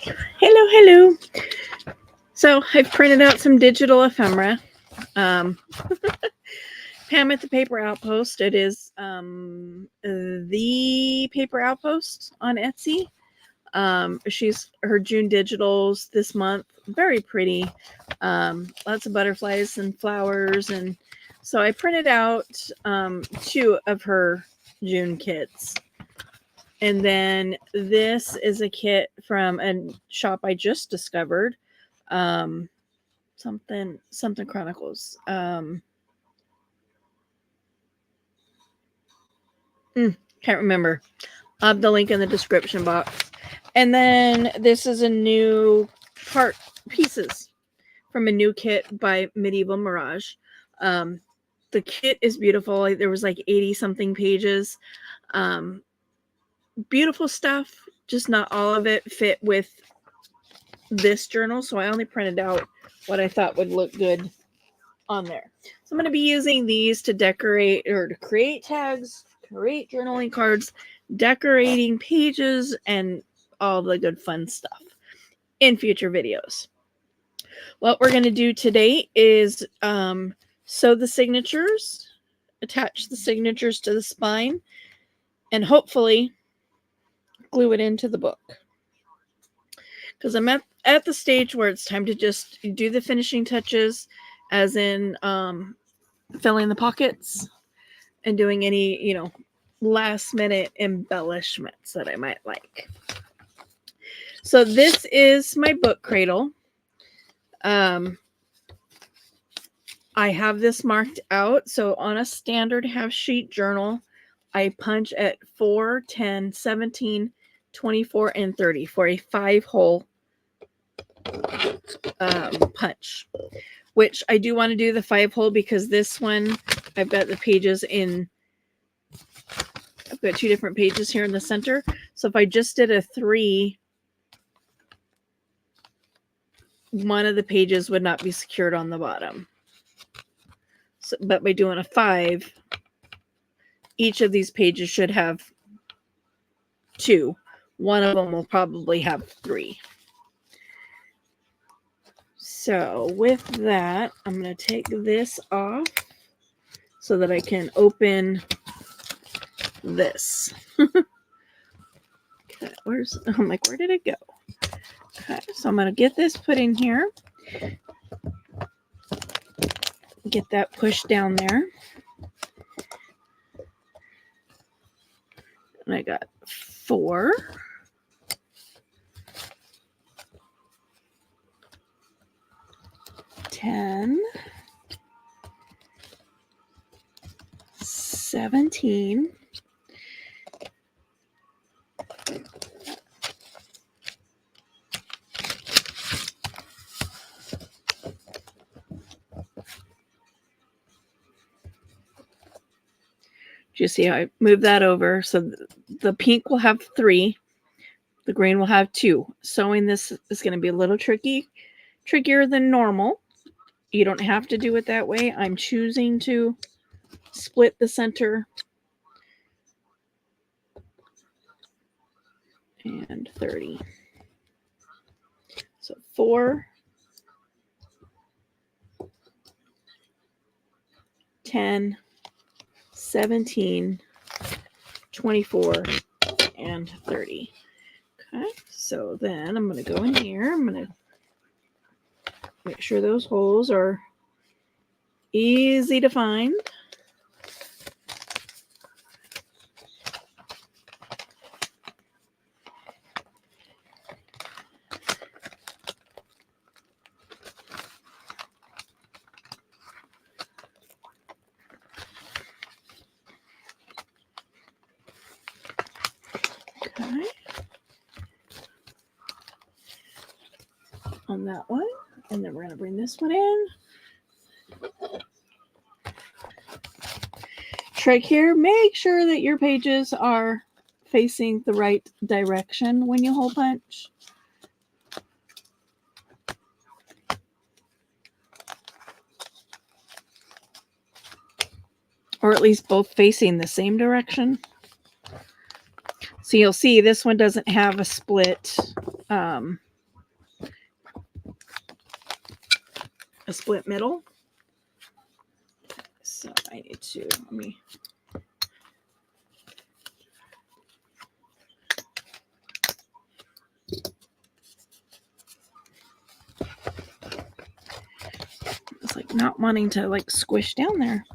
Hello, hello. So I've printed out some digital ephemera. Pam at the Paper Outpost. It is the Paper Outpost on Etsy. She's her June digitals this month. Very pretty. Lots of butterflies and flowers, and so I printed out 2 of her June kits. And then this is a kit from a shop I just discovered. Something Chronicles. Can't remember. I'll have the link in the description box. And then this is a new pieces from a new kit by Medieval Mirage. The kit is beautiful. There was like 80 something pages. Beautiful stuff. Just not all of it fit with this journal, so I only printed out what I thought would look good on there. So I'm going to be using these to decorate or to create tags, create journaling cards, decorating pages, and all the good fun stuff in future videos. What we're going to do today is sew the signatures, attach the signatures to the spine, and hopefully glue it into the book. Because I'm at the stage where it's time to just do the finishing touches, as in filling the pockets and doing any, last minute embellishments that I might like. So this is my book cradle. I have this marked out. So on a standard half sheet journal, I punch at 4, 10, 17, 24, and 30 for a 5-hole punch, which I do want to do the 5-hole because this one I've got the pages in. I've got 2 different pages here in the center. So if I just did a 3, one of the pages would not be secured on the bottom. So, but by doing a 5, each of these pages should have 2. One of them will probably have 3. So with that, I'm going to take this off so that I can open this. Okay, I'm like, where did it go? Okay, so I'm going to get this put in here. Get that pushed down there. And I got 4. 10, 17, 'Do you see how I move that over? So the pink will have 3. The green will have 2. Sewing this is going to be a little trickier than normal. You don't have to do it that way. I'm choosing to split the center and 30. So 4, 10, 17, 24, and 30. Okay, so then I'm going to go in here. I'm going to make sure those holes are easy to find. Okay. On that one. And then we're going to bring this one in. Trick here, make sure that your pages are facing the right direction when you hole punch. Or at least both facing the same direction. So you'll see this one doesn't have a split a split middle. So I need to, let me. It's like not wanting to like squish down there.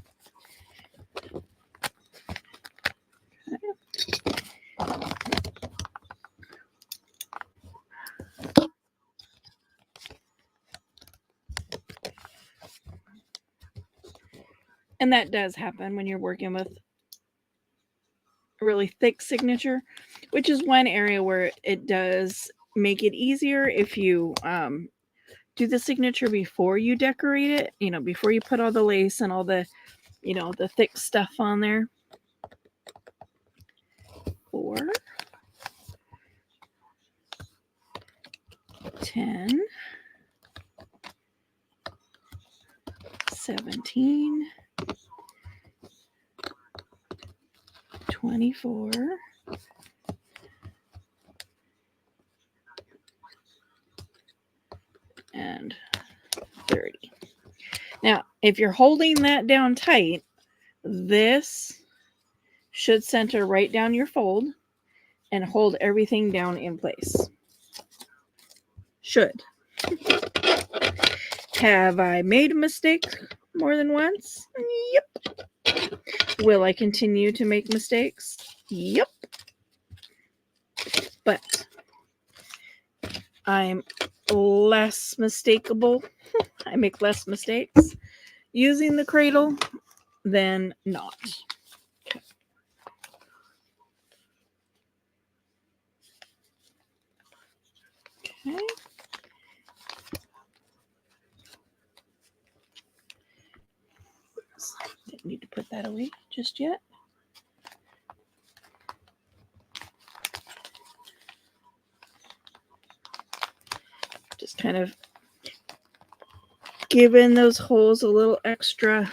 And that does happen when you're working with a really thick signature, which is one area where it does make it easier if you do the signature before you decorate it, you know, before you put all the lace and all the, you know, the thick stuff on there. 4, 10, 17, 24, and 30. Now, if you're holding that down tight, this should center right down your fold and hold everything down in place. Should. Have I made a mistake more than once? Yep. Will I continue to make mistakes? Yep. But I'm less mistakable. I make less mistakes using the cradle than not. Okay. Didn't need to put that away just yet. Just kind of giving those holes a little extra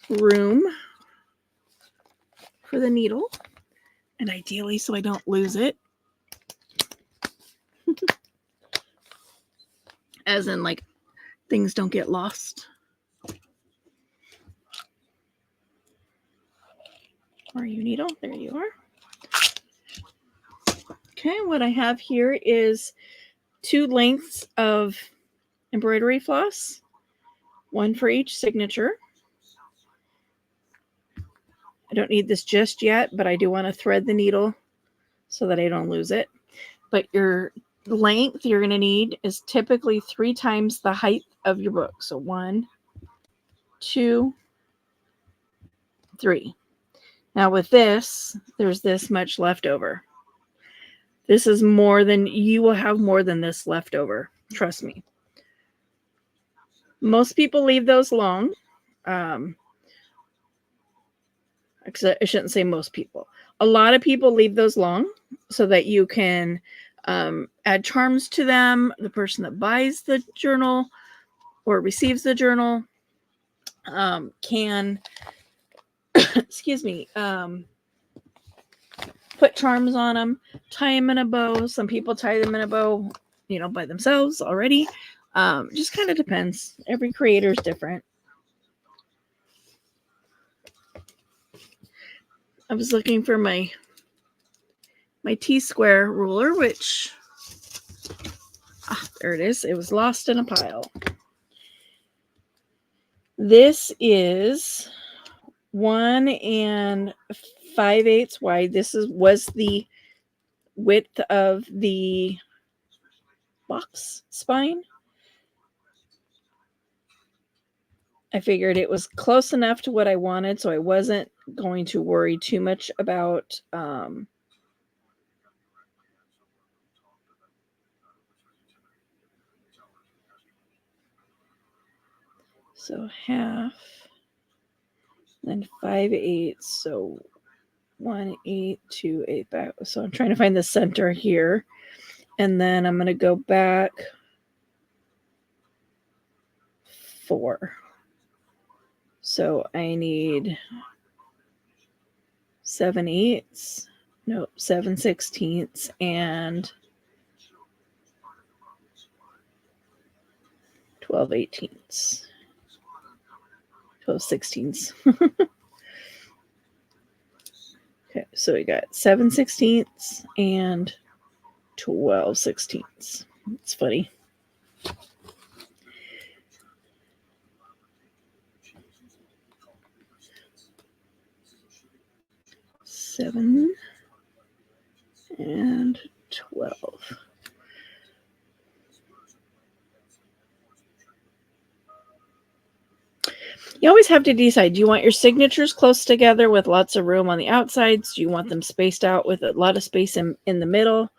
room for the needle, and ideally so I don't lose it. As in, like, things don't get lost. Where are you, needle? There you are. Okay, what I have here is 2 lengths of embroidery floss, 1 for each signature. I don't need this just yet, but I do want to thread the needle so that I don't lose it. But your length you're going to need is typically 3 times the height of your book. So 1, 2, 3. Now with this, there's this much left over. This is more than, you will have more than this left over. Trust me. Most people leave those long. I shouldn't say most people. A lot of people leave those long so that you can add charms to them. The person that buys the journal or receives the journal can, excuse me, put charms on them, tie them in a bow. Some people tie them in a bow, you know, by themselves already. Just kind of depends. Every creator is different. I was looking for my T-square ruler, which, there it is. It was lost in a pile. This is 1 5/8 wide. This was the width of the box spine. I figured it was close enough to what I wanted, so I wasn't going to worry too much about so half, then 5/8, so 1/8, 2/8 back. So I'm trying to find the center here, and then I'm going to go back 4. So I need 7/8, no, 7/16, and 12/18. 12/16. Okay, so we got 7/16 and 12/16. It's funny. Seven and 12. You always have to decide, do you want your signatures close together with lots of room on the outsides? Do you want them spaced out with a lot of space in the middle?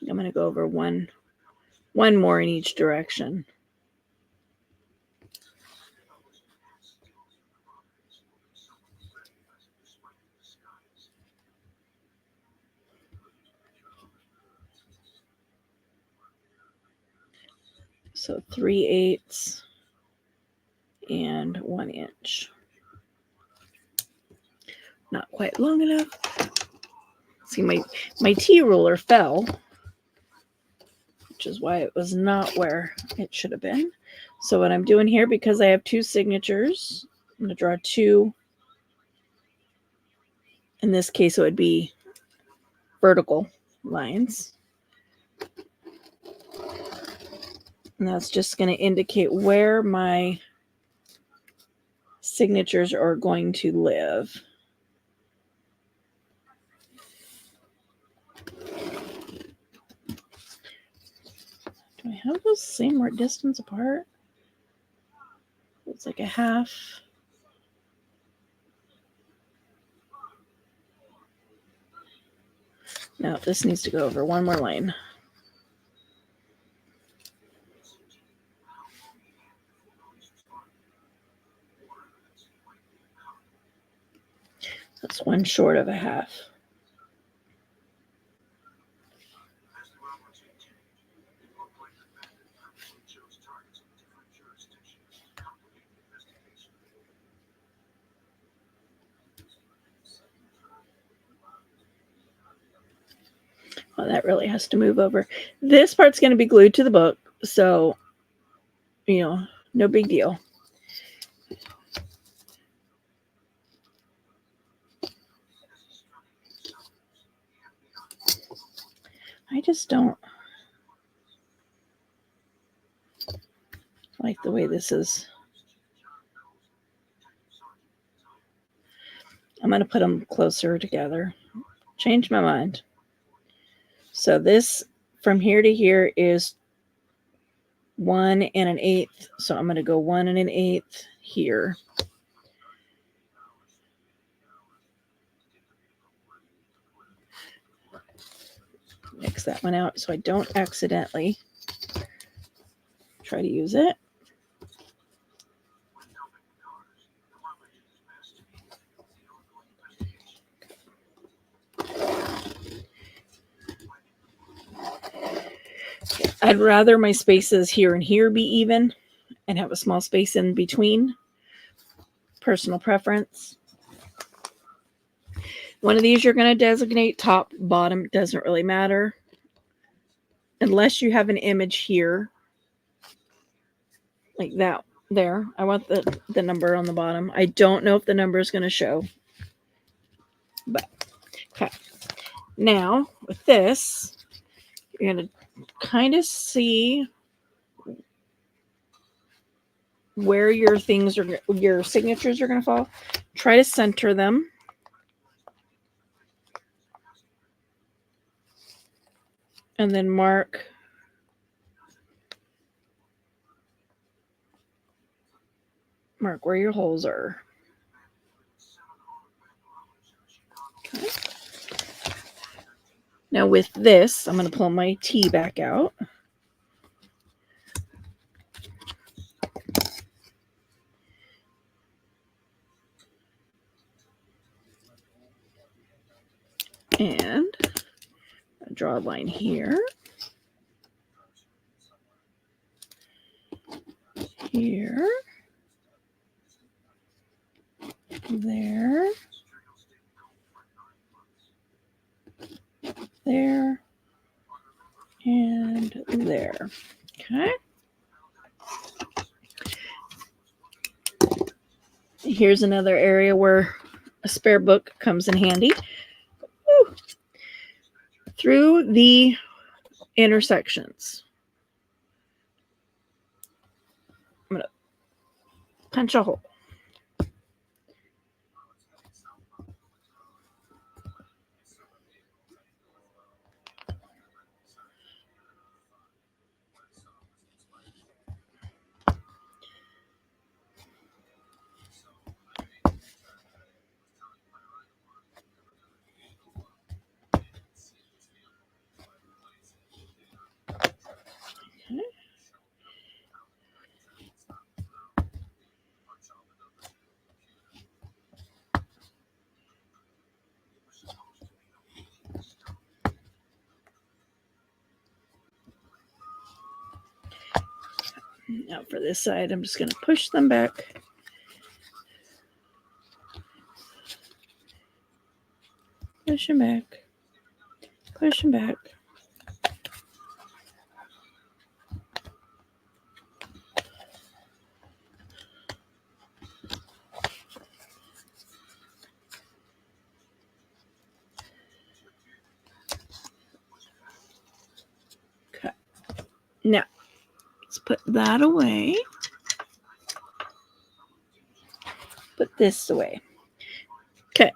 I'm going to go over one more in each direction. So 3/8 and 1 inch. Not quite long enough. See, my T ruler fell, which is why it was not where it should have been. So what I'm doing here, because I have two signatures, I'm going to draw two. In this case, it would be vertical lines. And that's just going to indicate where my signatures are going to live. Do I have those same distance apart? It's like a half. No, this needs to go over one more line. That's one short of a half. Oh, that really has to move over. This part's going to be glued to the book, so, no big deal. I just don't like the way this is. I'm going to put them closer together. Change my mind. So this from here to here is 1 1/8. So I'm going to go 1 1/8 here. Mix that one out so I don't accidentally try to use it. I'd rather my spaces here and here be even and have a small space in between. Personal preference. One of these you're going to designate top, bottom, doesn't really matter. Unless you have an image here. Like that there. I want the number on the bottom. I don't know if the number is going to show. But, okay. Now, with this, you're going to kind of see where your signatures are going to fall. Try to center them. And then mark where your holes are. Okay. Now with this, I'm going to pull my T back out. And draw a line here. Here. There. there, and there. Okay. Here's another area where a spare book comes in handy. Woo. Through the intersections, I'm going to punch a hole. Okay. Now for this side, I'm just going to push them back. Push them back. Push them back. Okay. Now, let's put that away. Put this away. Okay.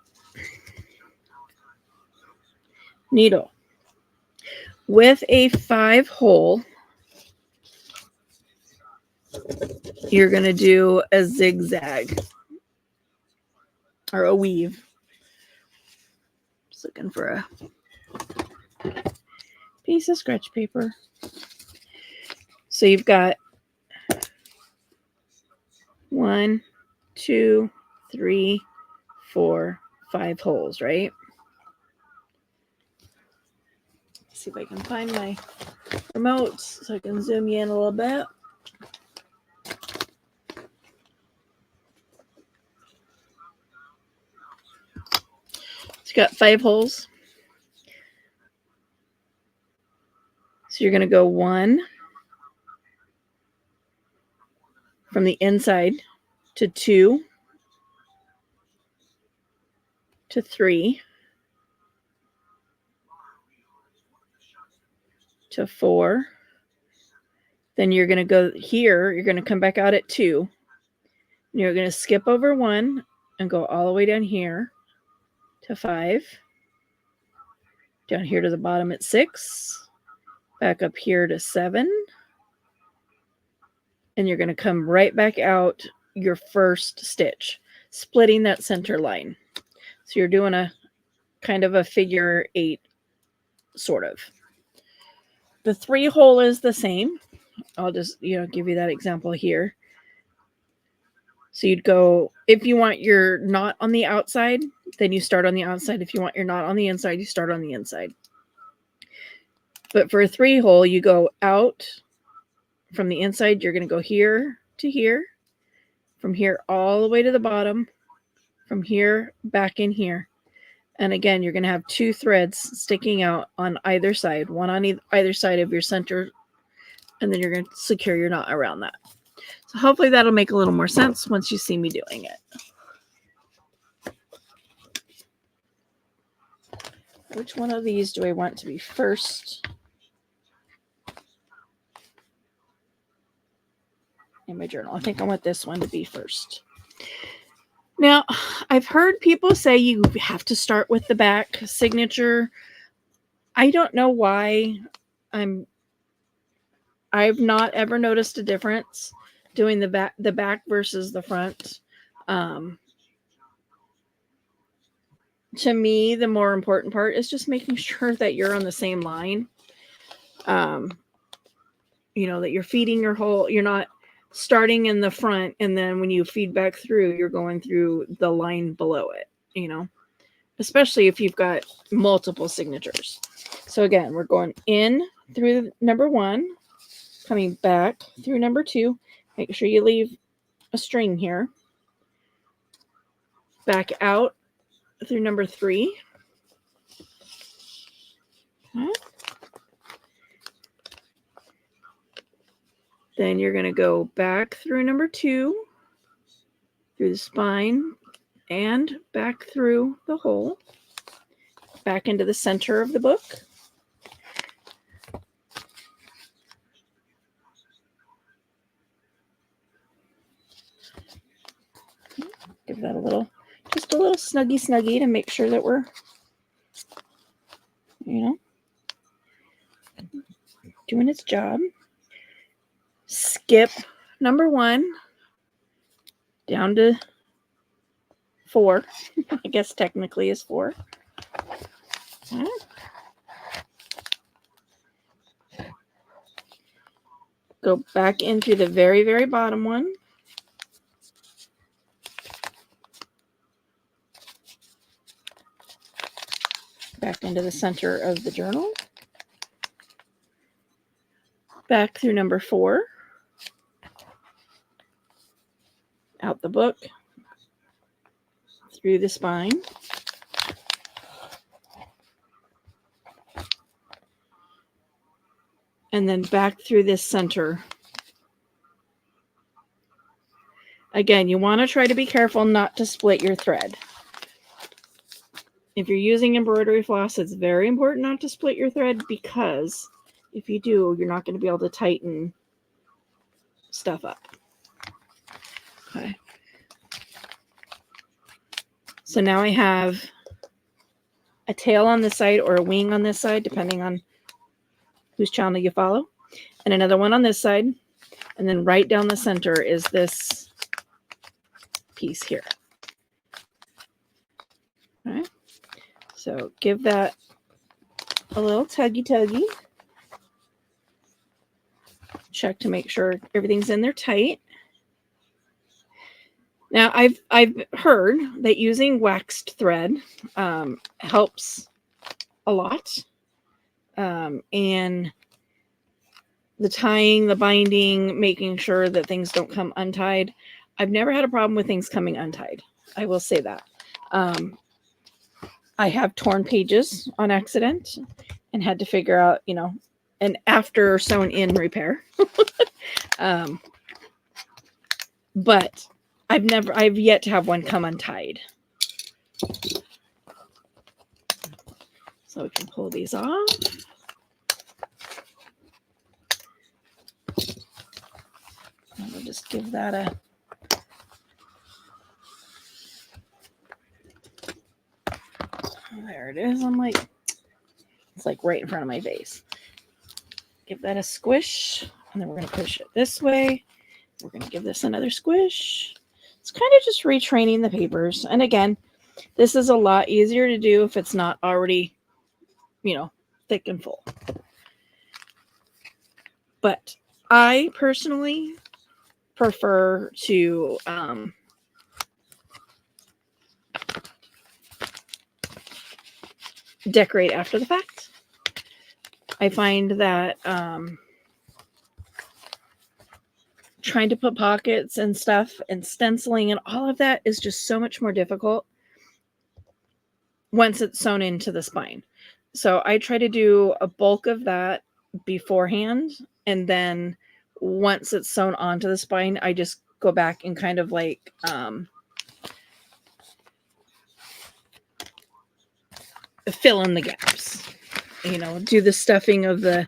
Needle. With a 5-hole, you're going to do a zigzag or a weave. Just looking for a piece of scratch paper. So you've got 1, 2, 3, 4, 5 holes, right? Let's see if I can find my remote so I can zoom you in a little bit. So you got 5 holes. So you're going to go 1 from the inside to 2 to 3 to 4. Then you're going to go here. You're going to come back out at 2. And you're going to skip over 1 and go all the way down here to 5. Down here to the bottom at 6. Back up here to 7. And you're going to come right back out your first stitch, splitting that center line. So you're doing a kind of a figure 8, sort of. The 3-hole is the same. I'll just, give you that example here. So you'd go, if you want your knot on the outside, then you start on the outside. If you want your knot on the inside, you start on the inside. But for a 3-hole, you go out from the inside. You're going to go here to here, from here all the way to the bottom, from here back in here. And again, you're going to have 2 threads sticking out on either side, one on either side of your center, and then you're going to secure your knot around that. So hopefully that'll make a little more sense once you see me doing it. Which one of these do I want to be first? In my journal. I think I want this one to be first. Now, I've heard people say you have to start with the back signature. I don't know why. I've not ever noticed a difference doing the back versus the front. To me, the more important part is just making sure that you're on the same line. That you're feeding your hole. You're not starting in the front, and then when you feed back through, you're going through the line below it, especially if you've got multiple signatures. So again, we're going in through number 1, coming back through number 2. Make sure you leave a string here. Back out through number 3. Okay. Then you're going to go back through number 2, through the spine, and back through the hole, back into the center of the book. Give that just a little snuggy to make sure that we're, doing its job. Skip number 1 down to 4. I guess technically is 4. Okay. Go back into the very, very bottom one. Back into the center of the journal. Back through number 4. Out the book. Through the spine. And then back through this center. Again, you want to try to be careful not to split your thread. If you're using embroidery floss, it's very important not to split your thread, because if you do, you're not going to be able to tighten stuff up. Okay. So now I have a tail on this side or a wing on this side, depending on whose channel you follow, and another one on this side. And then right down the center is this piece here. All right. So give that a little tuggy. Check to make sure everything's in there tight. Now, I've heard that using waxed thread helps a lot. And the tying, the binding, making sure that things don't come untied. I've never had a problem with things coming untied. I will say that. I have torn pages on accident and had to figure out, an after sewn in repair. But I've yet to have one come untied. So we can pull these off. And we'll just give that a there it is. It's like right in front of my face. Give that a squish, and then we're going to push it this way. We're going to give this another squish. It's kind of just retraining the papers. And again, this is a lot easier to do if it's not already, thick and full. But I personally prefer to decorate after the fact. I find that trying to put pockets and stuff and stenciling and all of that is just so much more difficult once it's sewn into the spine. So I try to do a bulk of that beforehand, and then once it's sewn onto the spine, I just go back and kind of like fill in the gaps, do the stuffing of the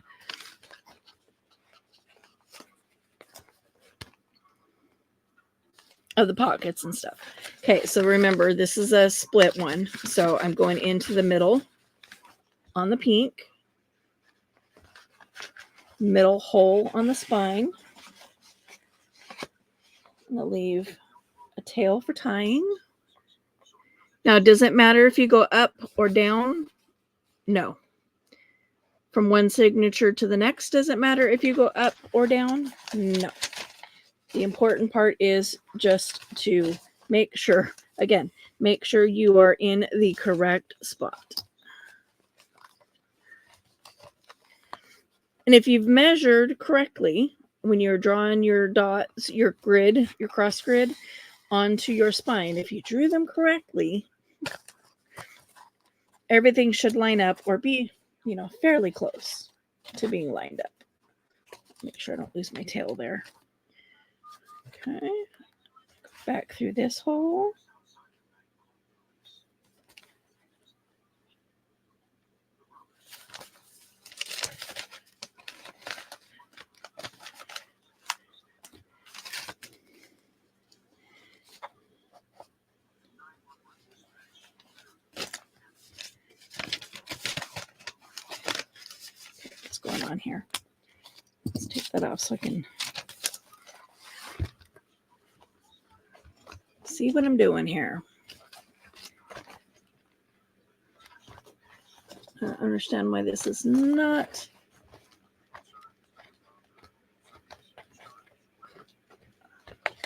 pockets and stuff. Okay, so remember, this is a split one. So I'm going into the middle on the pink, middle hole on the spine. I'm going to leave a tail for tying. Now, does it matter if you go up or down? No. From one signature to the next, does it matter if you go up or down? No. The important part is just to make sure you are in the correct spot. And if you've measured correctly, when you're drawing your dots, your grid, your cross grid onto your spine, if you drew them correctly, everything should line up or be fairly close to being lined up. Make sure I don't lose my tail there. Okay, back through this hole. What's going on here? Let's take that off so I can see what I'm doing here. I don't understand why this is not.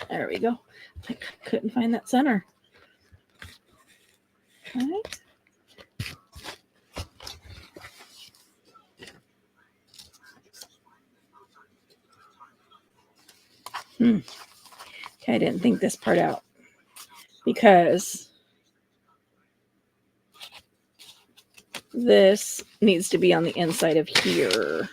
There we go. I couldn't find that center. Okay. Okay, I didn't think this part out because this needs to be on the inside of here.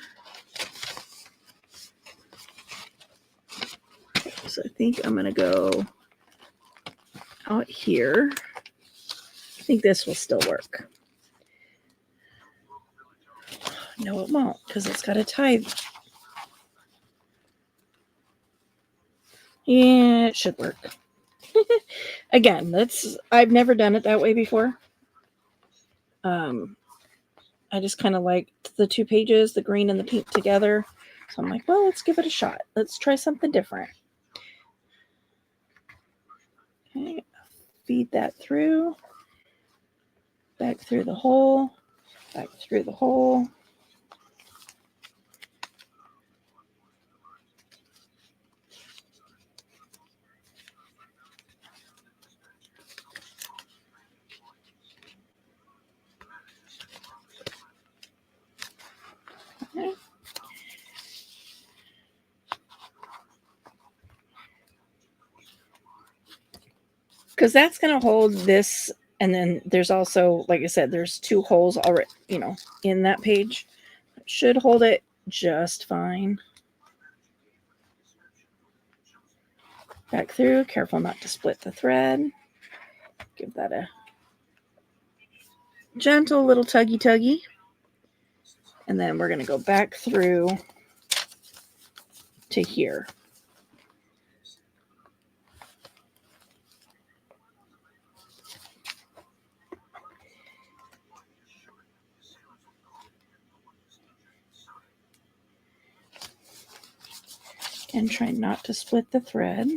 So I think I'm going to go out here. I think this will still work. No, it won't because it's got a tie. Yeah, it should work. Again, I've never done it that way before. I just kind of liked the two pages, the green and the pink together. So I'm like, well, let's give it a shot. Let's try something different. Okay, feed that through. Back through the hole. Back through the hole. Okay. Because that's going to hold this. And then there's also, like I said, there's two holes already, in that page. It should hold it just fine. Back through. Careful not to split the thread. Give that a gentle little tuggy. And then we're going to go back through to here. And try not to split the thread,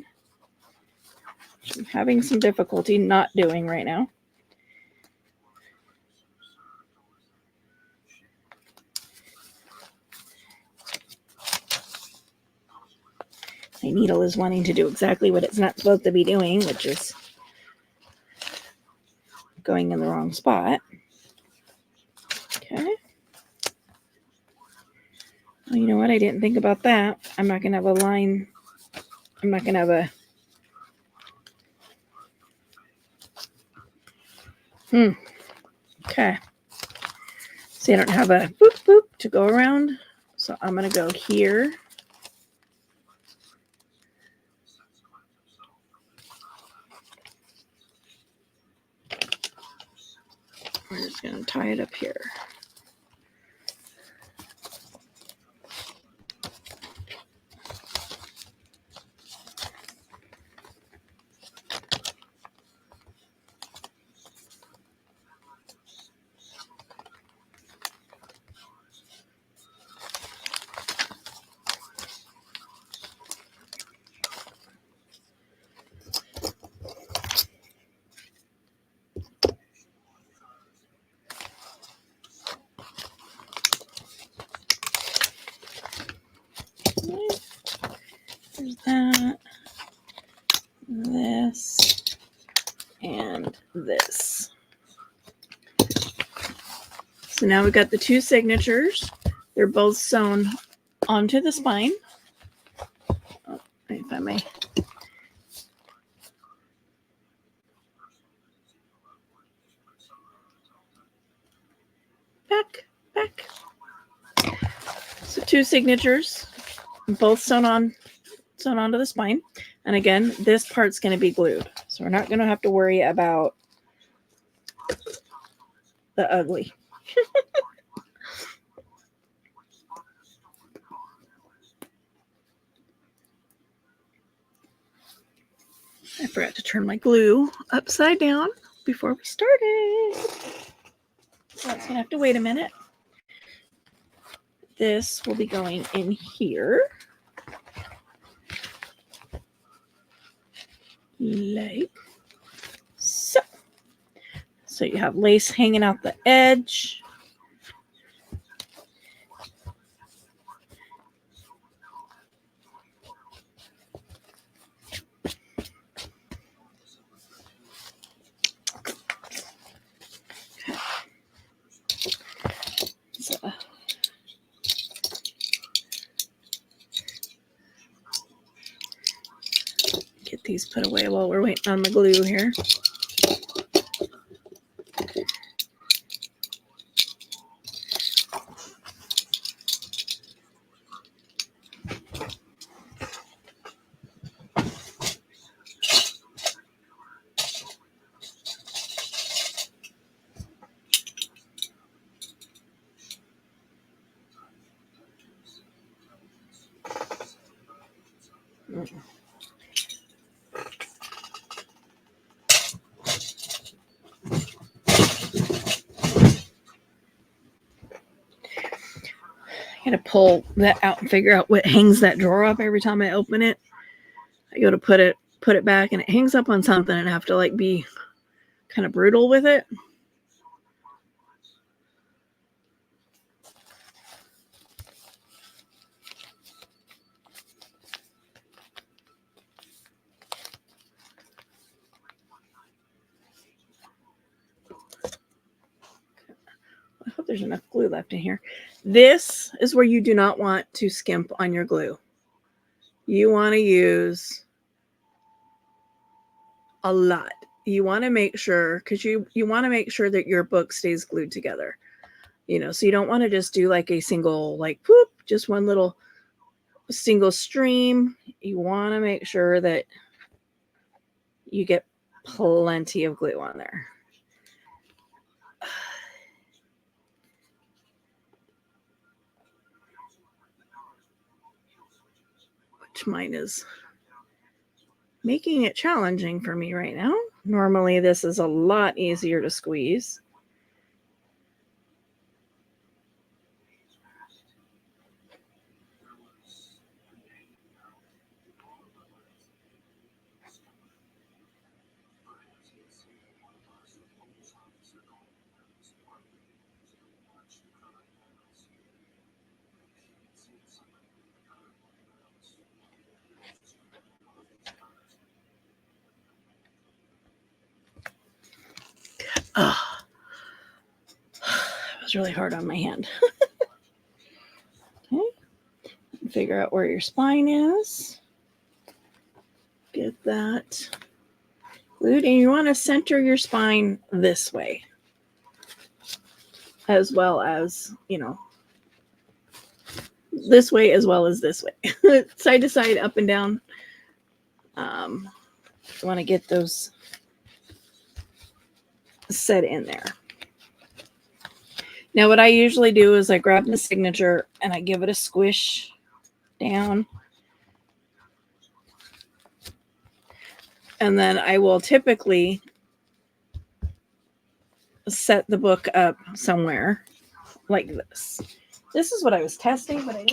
which I'm having some difficulty not doing right now. My needle is wanting to do exactly what it's not supposed to be doing, which is going in the wrong spot. Okay. Well, you know what? I didn't think about that. I'm not going to have a line. I'm not going to have a... Okay. See, I don't have a boop boop to go around. So I'm going to go here. We're just going to tie it up here. There's that, this, and this. So now we've got the two signatures. They're both sewn onto the spine. Oh, let me find my... Back. 2 signatures, both sewn onto the spine. And again, this part's going to be glued. So we're not going to have to worry about the ugly. I forgot to turn my glue upside down before we started. So that's going to have to wait a minute. This will be going in here. Like so. So you have lace hanging out the edge. So get these put away while we're waiting on the glue here. I gotta pull that out and figure out what hangs that drawer up every time I open it. I go to put it back and it hangs up on something and I have to like be kind of brutal with it. I hope there's enough glue left in here. This is where you do not want to skimp on your glue. You want to use a lot. You want to make sure, because you want to make sure that your book stays glued together. You know, so you don't want to just do like a single, like, whoop, just one little single stream. You want to make sure that you get plenty of glue on there. Which mine is making it challenging for me right now. Normally this is a lot easier to squeeze. Oh, it was really hard on my hand. Okay, figure out where your spine is. Get that glued, and you want to center your spine this way, as well as, you know, this way as well as this way, side to side, up and down. You want to get those set in there. Now what I usually do is I grab the signature and I give it a squish down. And then I will typically set the book up somewhere like this. This is what I was testing, but I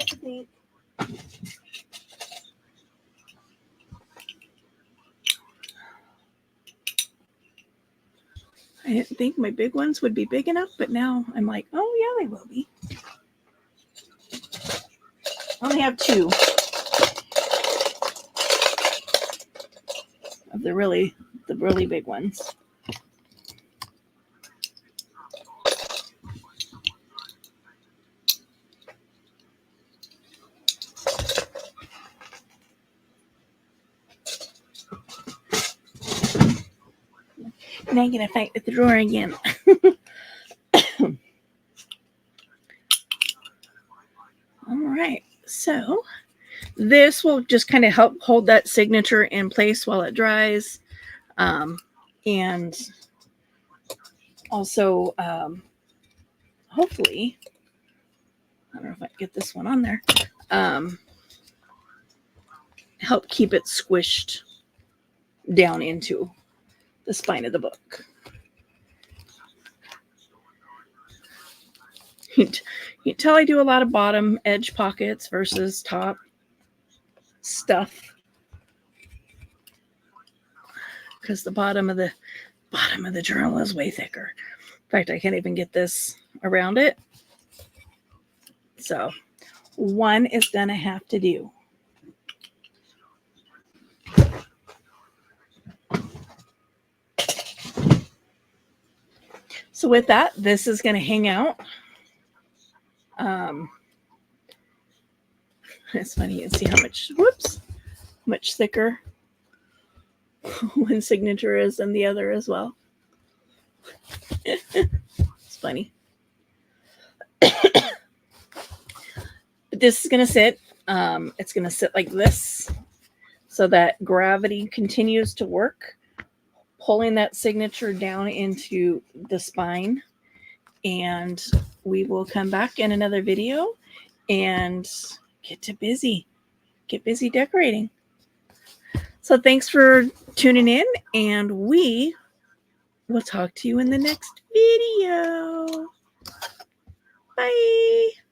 didn't think my big ones would be big enough, but now I'm like, oh yeah, they will be. I only have 2 of the really big ones. Now I'm gonna fight with the drawer again. All right, so this will just kind of help hold that signature in place while it dries. And also, hopefully, I don't know if I can get this one on there, help keep it squished down into the spine of the book. You can tell I do a lot of bottom edge pockets versus top stuff, because the bottom of the journal is way thicker. In fact, I can't even get this around it. So one is gonna have to do. So with that, this is gonna hang out. It's funny, you can see how much thicker one signature is than the other as well. It's funny. But this is going to sit. It's going to sit like this so that gravity continues to work, pulling that signature down into the spine. And we will come back in another video and get busy decorating. So thanks for tuning in, and we will talk to you in the next video. Bye.